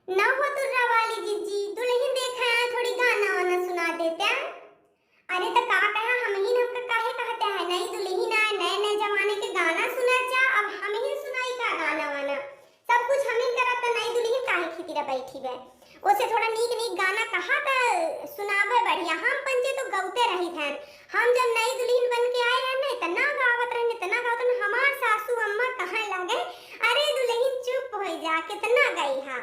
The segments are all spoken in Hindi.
ना हो तुर्रा वाली जिज्जी दुल्हन देखा है थोड़ी गाना वाना सुना देते हैं। अरे तो का कहा हम ही हमका काहे कहते हैं नई दुल्हन आए नए नए जमाने के गाना सुना जा अब हम ही सुनाई का गाना वाना सब कुछ हम ही करत तो नई दुल्हन काहे खितिरा बैठी बे ओसे थोड़ा नीक नीक गाना कहा था सुनावे बढ़िया हम पंजे तो गौते रही थे। हम जब नई दुल्हन बन के आए रहे तना गावत रहे तना गावत रहे हमार सासू अम्मा कहे लगे अरे दुल्हन चुप हो जा कितना गई हा।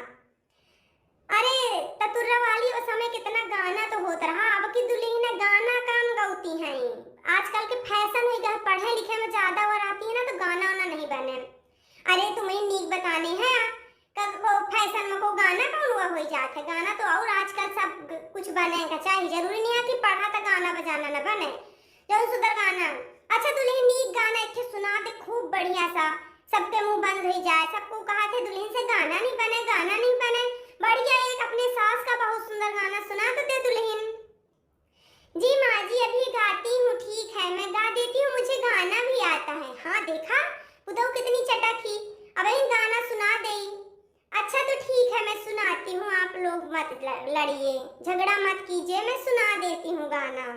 अरे ततुर्रा वाली उस समय कितना गाना तो होता रहा अब की दुल्हन गाना काम गाती हैं। आजकल के फैशन हो गया पढ़े लिखे में ज्यादा और आती है ना तो गाना वाना नहीं बने। अरे तुम्हें नीक बताने हैं कब वो फैशन में को गाना कौन हुआ हो जाता है गाना तो और आजकल सब कुछ बनेगा चाहिए जरूरी नहीं है कि पढ़ा था गाना बजाना न बने जरूर सुधर गाना। अच्छा दुल्हन नीक गाना एक सुना दे खूब बढ़िया सा सबके मुंह बंद हो जाए सबको कहा थे दुल्हन से गाना नहीं बने बढ़िया एक अपने सास का बहुत सुंदर गाना सुना तो दे दुल्हन। जी माँ जी अभी गाती हूँ ठीक है मैं गा देती हूँ मुझे गाना भी आता है। हाँ देखा उधर कितनी चटकी अब इन गाना सुना दे। अच्छा तो ठीक है मैं सुनाती हूँ आप लोग मत लड़िए झगड़ा मत कीजिए मैं सुना देती हूँ गाना।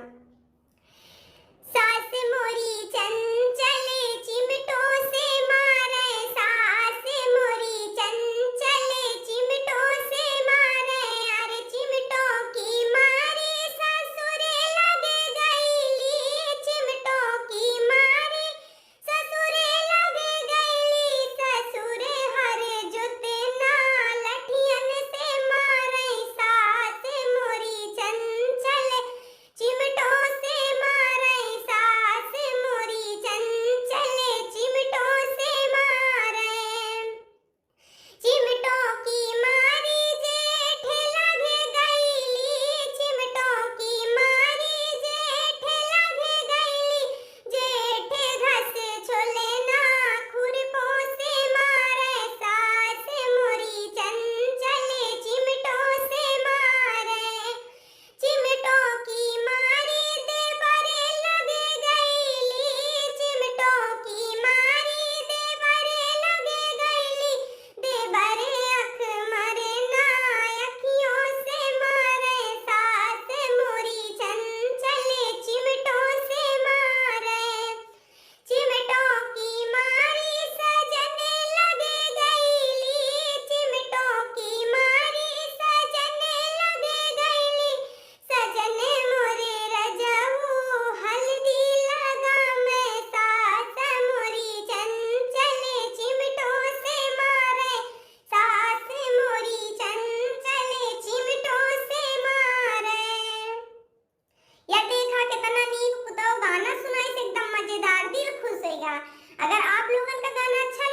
सास मोरी चंचले चिमटों से मारे सास मोरी चंचले चिमटों से मारे अरे चिमटों की मारी ससुरे लगे गईली चिमटों की मारी ससुरे लगे गईली ससुरे हरे जुते ना लठियन से मारे सास मोरी चंचले चिमटों से मारे सास मोरी चंचले चिमटों से मारे चिमटों की मारी जेठ लगे गईली चिमटों की मारी जेठ लगे गईली जेठ घस छोले ना खुरपों से मारे सास मोरी चंचले चिमटों से मारे चिमटों की मारी देवरे लगे गईली चिमटों की मारी देवरे लगे गईली देवरे अख मरे ना अखियों से मारे सास मोरी चंचले चिमटों से मारे चिमटों की मारी सजने लगे गईली चिमटों की मारी सजने लगे गईली सजने मोरे रजहू हल्दी लगा मैं सास मोरी चंचले चिमटों से मारे सास मोरी चंचले चिमटों से मारे। या देखा कितना नीक पुतौ गाना सुनाई से एकदम मजेदार दिल खुश हो गया। अगर आप लोगन का गाना अच्छा